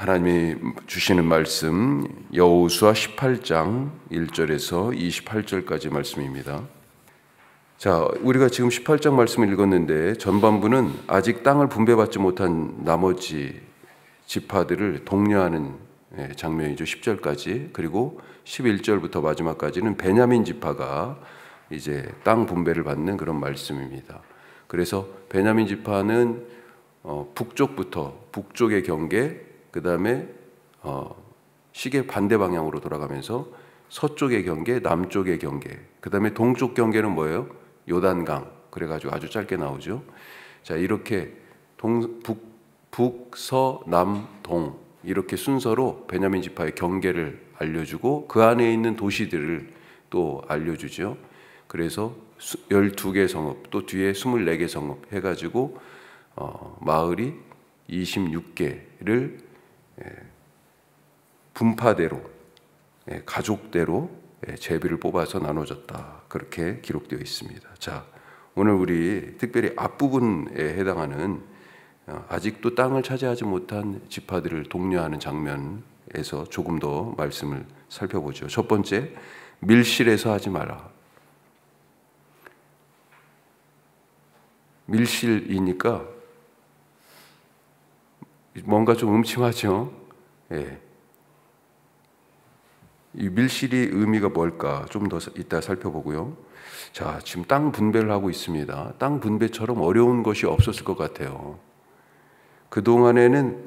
하나님이 주시는 말씀 여호수아 18장 1절에서 28절까지 말씀입니다. 자, 우리가 지금 18장 말씀을 읽었는데 전반부는 아직 땅을 분배받지 못한 나머지 지파들을 독려하는 장면이죠. 10절까지. 그리고 11절부터 마지막까지는 베냐민 지파가 이제 땅 분배를 받는 그런 말씀입니다. 그래서 베냐민 지파는 북쪽부터 북쪽의 경계, 그 다음에 시계 반대 방향으로 돌아가면서 서쪽의 경계, 남쪽의 경계, 그 다음에 동쪽 경계는 뭐예요? 요단강. 그래가지고 아주 짧게 나오죠. 자, 이렇게 북, 서, 남, 동 이렇게 순서로 베냐민 지파의 경계를 알려주고 그 안에 있는 도시들을 또 알려주죠. 그래서 12개 성읍, 또 뒤에 24개 성읍 해가지고 마을이 26개를 분파대로, 가족대로 제비를 뽑아서 나눠줬다. 그렇게 기록되어 있습니다. 자, 오늘 우리 특별히 앞부분에 해당하는 아직도 땅을 차지하지 못한 지파들을 독려하는 장면에서 조금 더 말씀을 살펴보죠. 첫 번째, 밀실에서 하지 마라. 밀실이니까 뭔가 좀 음침하죠. 이 밀실이 의미가 뭘까 좀 더 이따 살펴보고요. 자, 지금 땅 분배를 하고 있습니다. 땅 분배처럼 어려운 것이 없었을 것 같아요. 그동안에는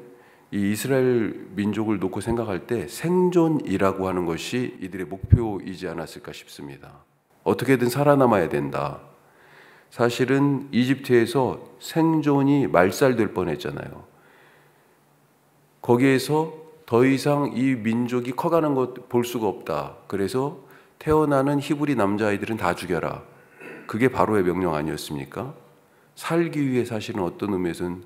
이 이스라엘 민족을 놓고 생각할 때 생존이라고 하는 것이 이들의 목표이지 않았을까 싶습니다. 어떻게든 살아남아야 된다. 사실은 이집트에서 생존이 말살될 뻔했잖아요. 거기에서 더 이상 이 민족이 커가는 것 볼 수가 없다. 그래서 태어나는 히브리 남자아이들은 다 죽여라. 그게 바로의 명령 아니었습니까? 살기 위해 사실은 어떤 의미에서는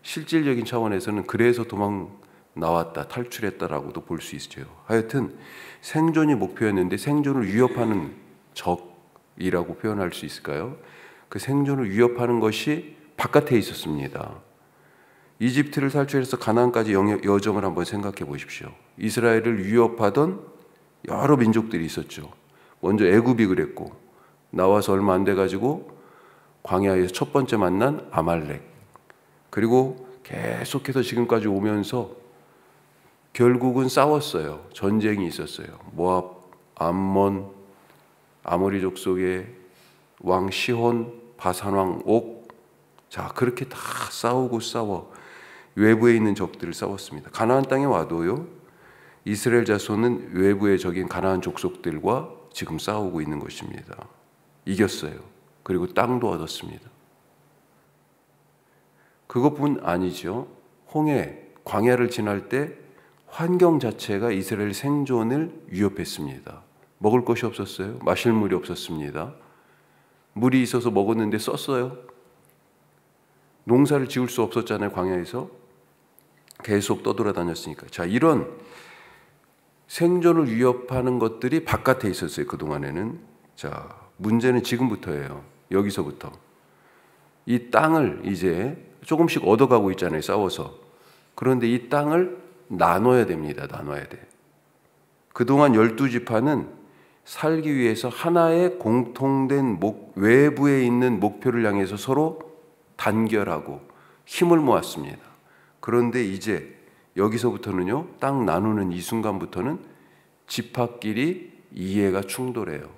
실질적인 차원에서는 그래서 도망 나왔다, 탈출했다라고도 볼 수 있죠. 하여튼 생존이 목표였는데 생존을 위협하는 적이라고 표현할 수 있을까요? 그 생존을 위협하는 것이 바깥에 있었습니다. 이집트를 탈출해서 가나안까지 여정을 한번 생각해 보십시오. 이스라엘을 위협하던 여러 민족들이 있었죠. 먼저 애굽이 그랬고 나와서 얼마 안 돼가지고 광야에서 첫 번째 만난 아말렉, 그리고 계속해서 지금까지 오면서 결국은 싸웠어요. 전쟁이 있었어요. 모압, 암몬, 아모리 족속의 왕 시혼, 바산 왕 옥. 자, 그렇게 다 싸우고 싸워 외부에 있는 적들을 싸웠습니다. 가나안 땅에 와도요, 이스라엘 자손은 외부의 적인 가나안 족속들과 지금 싸우고 있는 것입니다. 이겼어요. 그리고 땅도 얻었습니다. 그것뿐 아니죠. 홍해, 광야를 지날 때 환경 자체가 이스라엘 생존을 위협했습니다. 먹을 것이 없었어요. 마실 물이 없었습니다. 물이 있어서 먹었는데 썼어요. 농사를 지을 수 없었잖아요. 광야에서 계속 떠돌아다녔으니까. 자, 이런 생존을 위협하는 것들이 바깥에 있었어요. 그동안에는. 자, 문제는 지금부터예요. 여기서부터. 이 땅을 이제 조금씩 얻어가고 있잖아요. 싸워서. 그런데 이 땅을 나눠야 됩니다. 나눠야 돼. 그동안 12지파는 살기 위해서 하나의 공통된 외부에 있는 목표를 향해서 서로 단결하고 힘을 모았습니다. 그런데 이제 여기서부터는요, 땅 나누는 이 순간부터는 지파끼리 이해가 충돌해요.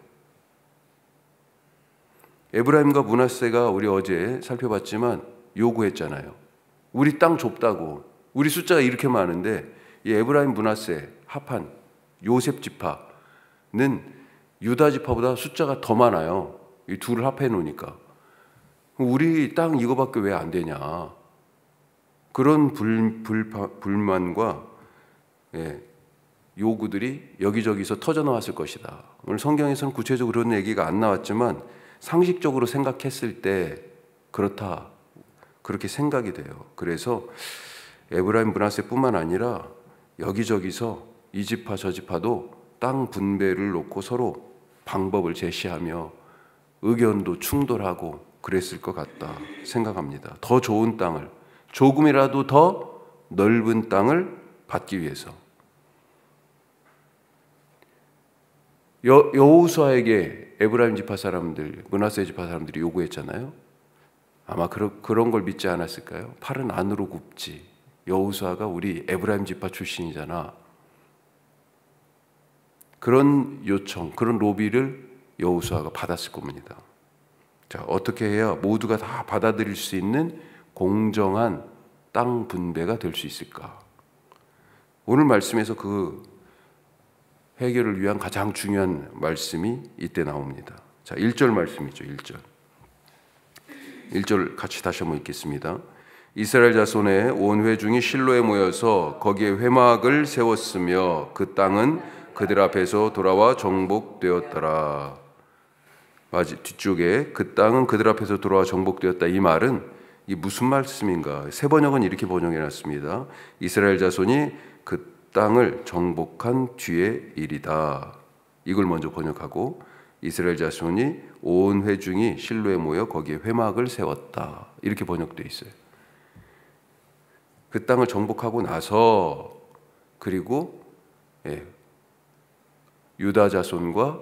에브라임과 므낫세가 우리 어제 살펴봤지만 요구했잖아요. 우리 땅 좁다고. 우리 숫자가 이렇게 많은데 이 에브라임, 므낫세 합한 요셉 지파는 유다 지파보다 숫자가 더 많아요. 이 둘을 합해 놓으니까. 우리 땅 이거밖에 왜 안 되냐. 그런 불만과 요구들이 여기저기서 터져나왔을 것이다. 오늘 성경에서는 구체적으로 그런 얘기가 안 나왔지만 상식적으로 생각했을 때 그렇다. 그렇게 생각이 돼요. 그래서 에브라임, 므낫세뿐만 아니라 여기저기서 이 지파 저 지파도 땅 분배를 놓고 서로 방법을 제시하며 의견도 충돌하고 그랬을 것 같다 생각합니다. 더 좋은 땅을, 조금이라도 더 넓은 땅을 받기 위해서. 여호수아에게 에브라임 지파 사람들, 므낫세 지파 사람들이 요구했잖아요. 아마 그런 걸 믿지 않았을까요? 팔은 안으로 굽지. 여호수아가 우리 에브라임 지파 출신이잖아. 그런 요청, 그런 로비를 여호수아가 받았을 겁니다. 자, 어떻게 해야 모두가 다 받아들일 수 있는 공정한 땅 분배가 될 수 있을까? 오늘 말씀에서 그 해결을 위한 가장 중요한 말씀이 이때 나옵니다. 자, 1절 말씀이죠. 1절. 1절 같이 다시 한번 읽겠습니다. 이스라엘 자손의 온 회중이 실로에 모여서 거기에 회막을 세웠으며 그 땅은 그들 앞에서 돌아와 정복되었더라. 뒤쪽에 그 땅은 그들 앞에서 돌아와 정복되었다. 이 말은 이 무슨 말씀인가? 새 번역은 이렇게 번역해놨습니다. 이스라엘 자손이 그 땅을 정복한 뒤의 일이다. 이걸 먼저 번역하고 이스라엘 자손이 온 회중이 실로에 모여 거기에 회막을 세웠다. 이렇게 번역되어 있어요. 그 땅을 정복하고 나서 그리고 유다 자손과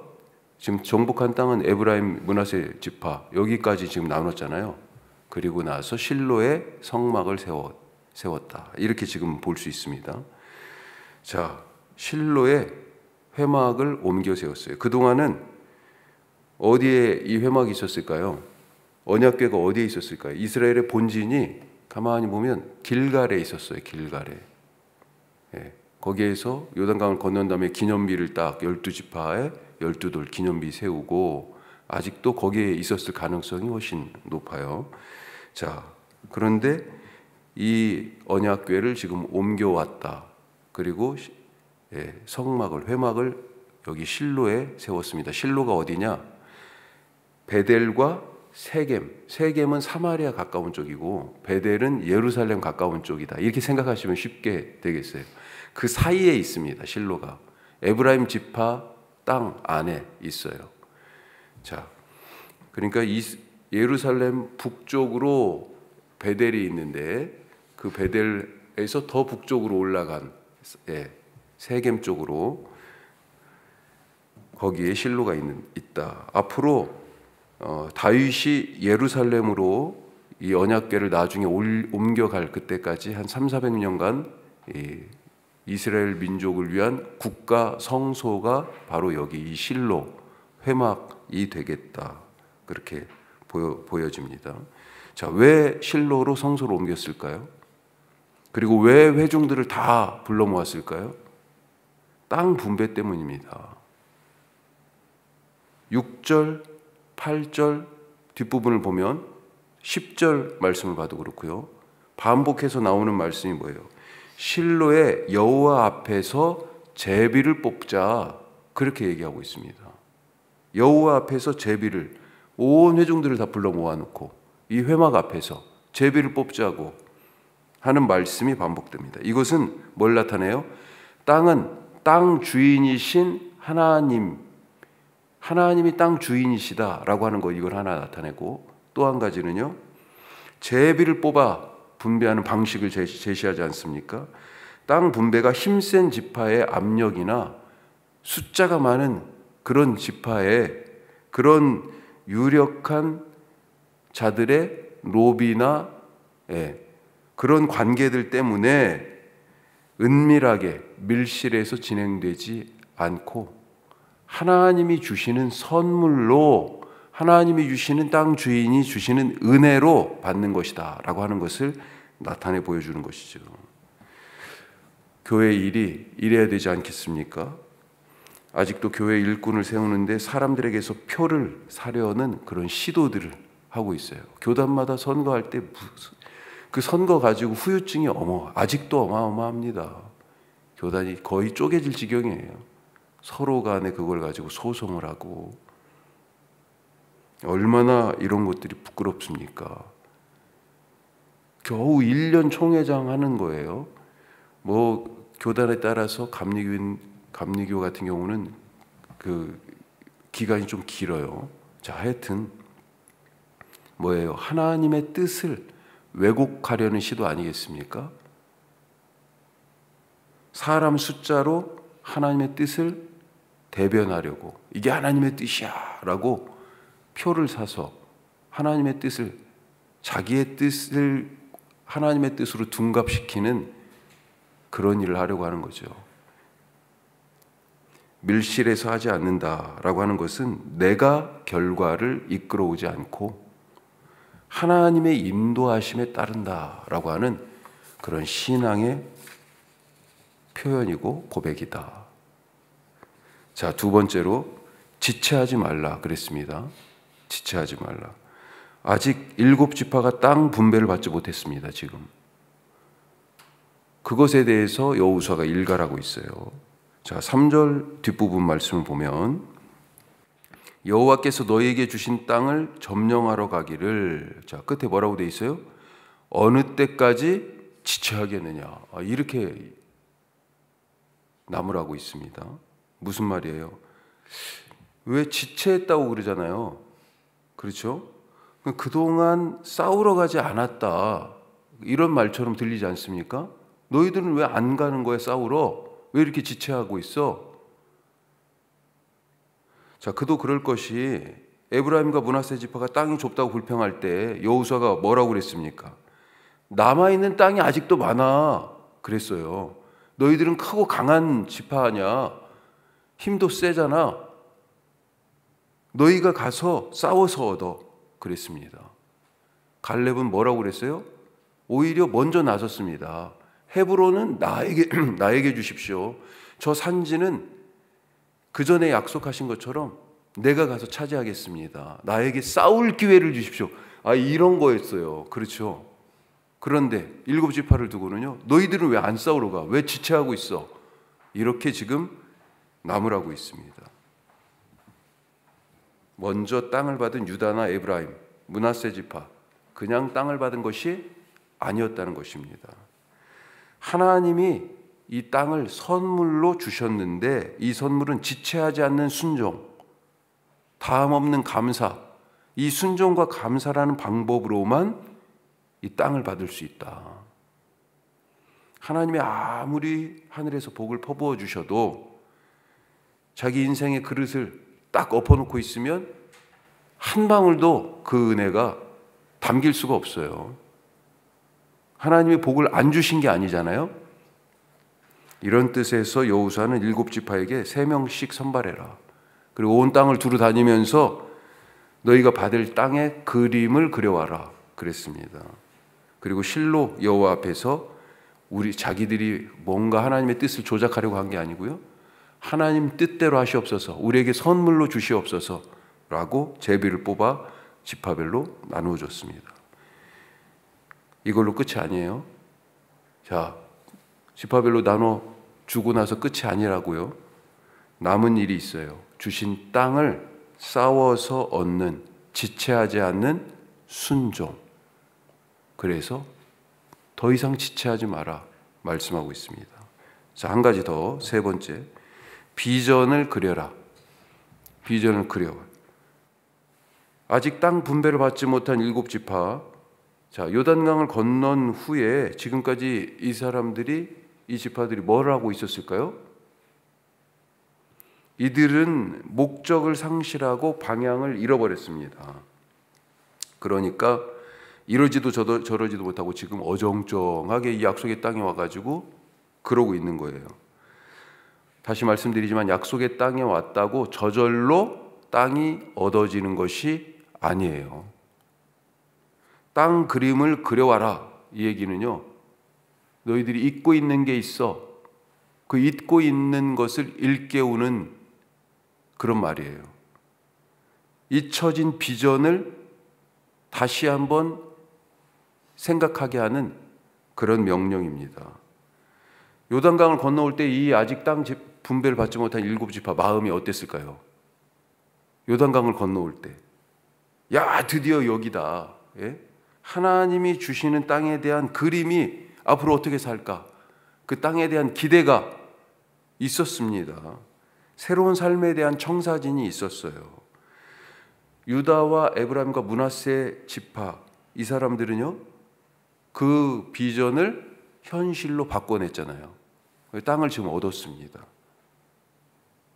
지금 정복한 땅은 에브라임 므낫세 지파 여기까지 지금 나눴잖아요. 그리고 나서 실로에 성막을 세웠다. 이렇게 지금 볼 수 있습니다. 자, 실로에 회막을 옮겨 세웠어요. 그동안은 어디에 이 회막이 있었을까요? 언약궤가 어디에 있었을까요? 이스라엘의 본진이 가만히 보면 길갈에 있었어요. 길갈에. 거기에서 요단강을 건넌 다음에 기념비를 딱 12지파에 12돌 기념비 세우고 아직도 거기에 있었을 가능성이 훨씬 높아요. 자, 그런데 이 언약궤를 지금 옮겨왔다. 그리고 성막을, 회막을 여기 실로에 세웠습니다. 실로가 어디냐? 베델과 세겜은 사마리아 가까운 쪽이고 베델은 예루살렘 가까운 쪽이다. 이렇게 생각하시면 쉽게 되겠어요. 그 사이에 있습니다. 실로가 에브라임 지파 땅 안에 있어요. 자, 그러니까 예루살렘 북쪽으로 베델이 있는데 그 베델에서 더 북쪽으로 올라간 세겜 쪽으로 거기에 실로가 있다. 앞으로 다윗이 예루살렘으로 이 언약궤를 나중에 옮겨갈 그때까지 한 300~400년간 이스라엘 민족을 위한 국가 성소가 바로 여기 이 실로 회막이 되겠다. 그렇게 보여집니다. 자, 왜 실로로 성소로 옮겼을까요? 그리고 왜 회중들을 다 불러 모았을까요? 땅 분배 때문입니다. 6절, 8절 뒷부분을 보면 10절 말씀을 봐도 그렇고요. 반복해서 나오는 말씀이 뭐예요? 실로의 여호와 앞에서 제비를 뽑자. 그렇게 얘기하고 있습니다. 여호와 앞에서 제비를, 온 회중들을 다 불러 모아놓고 이 회막 앞에서 제비를 뽑자고 하는 말씀이 반복됩니다. 이것은 뭘 나타내요? 땅은 땅 주인이신 하나님이 땅 주인이시다라고 하는 거, 이걸 하나 나타내고, 또 한 가지는요, 제비를 뽑아 분배하는 방식을 제시하지 않습니까? 땅 분배가 힘센 지파의 압력이나 숫자가 많은 그런 지파의 그런 유력한 자들의 로비나 그런 관계들 때문에 은밀하게 밀실에서 진행되지 않고 하나님이 주시는 선물로, 하나님이 주시는 땅 주인이 주시는 은혜로 받는 것이다 라고 하는 것을 나타내 보여주는 것이죠. 교회 일이 이래야 되지 않겠습니까? 아직도 교회 일꾼을 세우는데 사람들에게서 표를 사려는 그런 시도들을 하고 있어요. 교단마다 선거할 때 그 선거 가지고 후유증이 아직도 어마어마합니다. 교단이 거의 쪼개질 지경이에요. 서로 간에 그걸 가지고 소송을 하고, 얼마나 이런 것들이 부끄럽습니까? 겨우 1년 총회장 하는 거예요. 뭐 교단에 따라서 감리교 같은 경우는 그 기간이 좀 길어요. 자, 하여튼 뭐예요? 하나님의 뜻을 왜곡하려는 시도 아니겠습니까? 사람 숫자로 하나님의 뜻을 대변하려고 이게 하나님의 뜻이야 라고 표를 사서 하나님의 뜻을, 자기의 뜻을 하나님의 뜻으로 둔갑시키는 그런 일을 하려고 하는 거죠. 밀실에서 하지 않는다라고 하는 것은 내가 결과를 이끌어오지 않고 하나님의 인도하심에 따른다라고 하는 그런 신앙의 표현이고 고백이다. 자, 두 번째로 지체하지 말라 그랬습니다. 지체하지 말라. 아직 7지파가 땅 분배를 받지 못했습니다. 지금 그것에 대해서 여호수아가 일갈하고 있어요. 자, 3절 뒷부분 말씀을 보면 여호와께서 너희에게 주신 땅을 점령하러 가기를, 자, 끝에 뭐라고 돼 있어요? 어느 때까지 지체하겠느냐, 이렇게 나무라고 있습니다. 무슨 말이에요? 왜 지체했다고 그러잖아요. 그렇죠? 그동안 싸우러 가지 않았다, 이런 말처럼 들리지 않습니까? 너희들은 왜 안 가는 거야 싸우러? 왜 이렇게 지체하고 있어? 자, 그도 그럴 것이 에브라임과 므낫세 지파가 땅이 좁다고 불평할 때 여호수아가 뭐라고 그랬습니까? 남아있는 땅이 아직도 많아 그랬어요. 너희들은 크고 강한 지파 아니야. 힘도 세잖아. 너희가 가서 싸워서 얻어 그랬습니다. 갈렙은 뭐라고 그랬어요? 오히려 먼저 나섰습니다. 헤브론은 나에게 주십시오. 저 산지는 그 전에 약속하신 것처럼 내가 가서 차지하겠습니다. 나에게 싸울 기회를 주십시오. 이런 거였어요. 그렇죠? 그런데 7지파를 두고는요, 너희들은 왜 안 싸우러 가? 왜 지체하고 있어? 이렇게 지금 나무라고 있습니다. 먼저 땅을 받은 유다나 에브라임, 므낫세 지파, 그냥 땅을 받은 것이 아니었다는 것입니다. 하나님이 이 땅을 선물로 주셨는데 이 선물은 지체하지 않는 순종, 다음 없는 감사, 이 순종과 감사라는 방법으로만 이 땅을 받을 수 있다. 하나님이 아무리 하늘에서 복을 퍼부어 주셔도 자기 인생의 그릇을 딱 엎어놓고 있으면 한 방울도 그 은혜가 담길 수가 없어요. 하나님이 복을 안 주신 게 아니잖아요. 이런 뜻에서 여호수아는 7지파에게 3명씩 선발해라. 그리고 온 땅을 두루 다니면서 너희가 받을 땅의 그림을 그려와라 그랬습니다. 그리고 실로 여호와 앞에서 자기들이 뭔가 하나님의 뜻을 조작하려고 한 게 아니고요, 하나님 뜻대로 하시옵소서, 우리에게 선물로 주시옵소서라고 제비를 뽑아 지파별로 나누어 줬습니다. 이걸로 끝이 아니에요. 자, 지파별로 나눠 주고 나서 끝이 아니라고요. 남은 일이 있어요. 주신 땅을 싸워서 얻는, 지체하지 않는 순종. 그래서 더 이상 지체하지 마라 말씀하고 있습니다. 자, 한 가지 더, 세 번째, 비전을 그려라. 비전을 그려. 아직 땅 분배를 받지 못한 7지파, 자, 요단강을 건넌 후에 지금까지 이 사람들이, 이 지파들이 뭘 하고 있었을까요? 이들은 목적을 상실하고 방향을 잃어버렸습니다. 그러니까 이러지도 저러지도 못하고 지금 어정쩡하게 이 약속의 땅에 와가지고 그러고 있는 거예요. 다시 말씀드리지만 약속의 땅에 왔다고 저절로 땅이 얻어지는 것이 아니에요. 땅 그림을 그려와라, 이 얘기는요, 너희들이 잊고 있는 게 있어. 그 잊고 있는 것을 일깨우는 그런 말이에요. 잊혀진 비전을 다시 한번 생각하게 하는 그런 명령입니다. 요단강을 건너올 때 이 아직 땅 분배를 받지 못한 7지파 마음이 어땠을까요? 요단강을 건너올 때, 야, 드디어 여기다. 예? 하나님이 주시는 땅에 대한 그림이 앞으로 어떻게 살까? 그 땅에 대한 기대가 있었습니다. 새로운 삶에 대한 청사진이 있었어요. 유다와 에브라임과 므낫세 지파, 이 사람들은요, 그 비전을 현실로 바꿔냈잖아요. 땅을 지금 얻었습니다.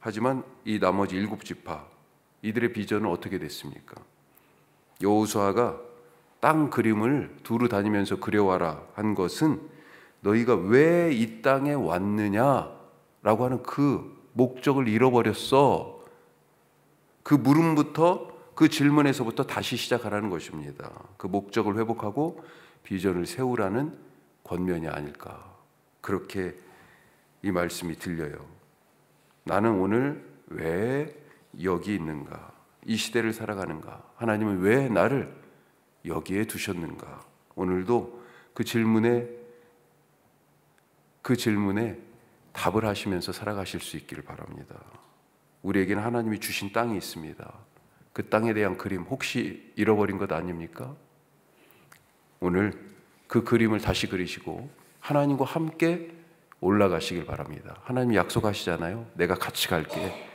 하지만 이 나머지 7지파 이들의 비전은 어떻게 됐습니까? 여호수아가 땅 그림을 두루 다니면서 그려와라 한 것은 너희가 왜 이 땅에 왔느냐라고 하는 그 목적을 잃어버렸어. 그 물음부터, 그 질문에서부터 다시 시작하라는 것입니다. 그 목적을 회복하고 비전을 세우라는 권면이 아닐까, 그렇게 이 말씀이 들려요. 나는 오늘 왜 여기 있는가? 이 시대를 살아가는가? 하나님은 왜 나를 여기에 두셨는가? 오늘도 그 질문에 답을 하시면서 살아가실 수 있기를 바랍니다. 우리에게는 하나님이 주신 땅이 있습니다. 그 땅에 대한 그림 혹시 잃어버린 것 아닙니까? 오늘 그 그림을 다시 그리시고 하나님과 함께 올라가시길 바랍니다. 하나님이 약속하시잖아요. 내가 같이 갈게.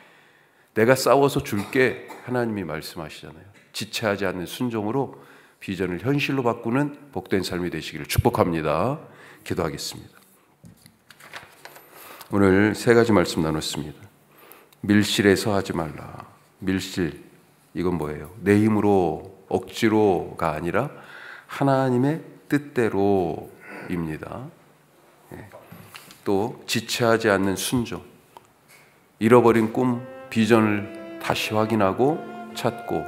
내가 싸워서 줄게. 하나님이 말씀하시잖아요. 지체하지 않는 순종으로 비전을 현실로 바꾸는 복된 삶이 되시기를 축복합니다. 기도하겠습니다. 오늘 3가지 말씀 나눴습니다. 밀실에서 하지 말라. 밀실, 이건 뭐예요? 내 힘으로, 억지로가 아니라 하나님의 뜻대로입니다. 또 지체하지 않는 순종, 잃어버린 꿈, 비전을 다시 확인하고 찾고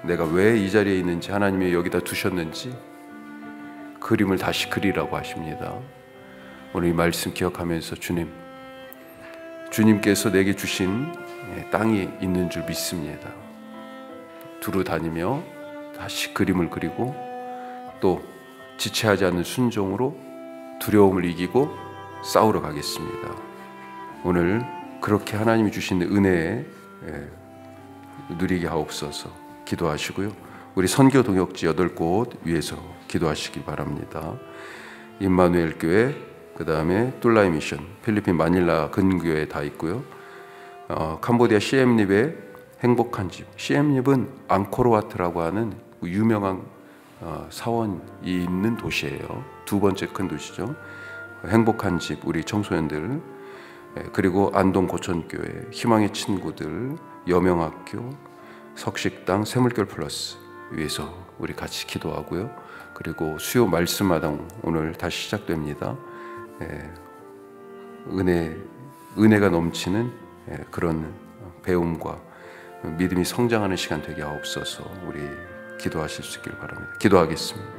내가 왜 이 자리에 있는지, 하나님이 여기다 두셨는지 그림을 다시 그리라고 하십니다. 오늘 이 말씀 기억하면서 주님께서 내게 주신 땅이 있는 줄 믿습니다. 두루 다니며 다시 그림을 그리고 또 지체하지 않는 순종으로 두려움을 이기고 싸우러 가겠습니다. 오늘 그렇게 하나님이 주신 은혜에 누리게 하옵소서. 기도하시고요. 우리 선교 동역지 8곳 위에서 기도하시기 바랍니다. 임마누엘 교회, 그 다음에 툴라이 미션, 필리핀 마닐라 근교에 다 있고요. 캄보디아 시엠립의 행복한 집. 시엠립은 앙코르와트라고 하는 유명한 사원이 있는 도시예요. 2번째 큰 도시죠. 행복한 집, 우리 청소년들, 그리고 안동 고천교회, 희망의 친구들, 여명학교, 석식당, 샘물결 플러스 위에서 우리 같이 기도하고요. 그리고 수요 말씀마당 오늘 다시 시작됩니다. 은혜가 넘치는 그런 배움과 믿음이 성장하는 시간 되게 하옵소서. 우리 기도하실 수 있기를 바랍니다. 기도하겠습니다.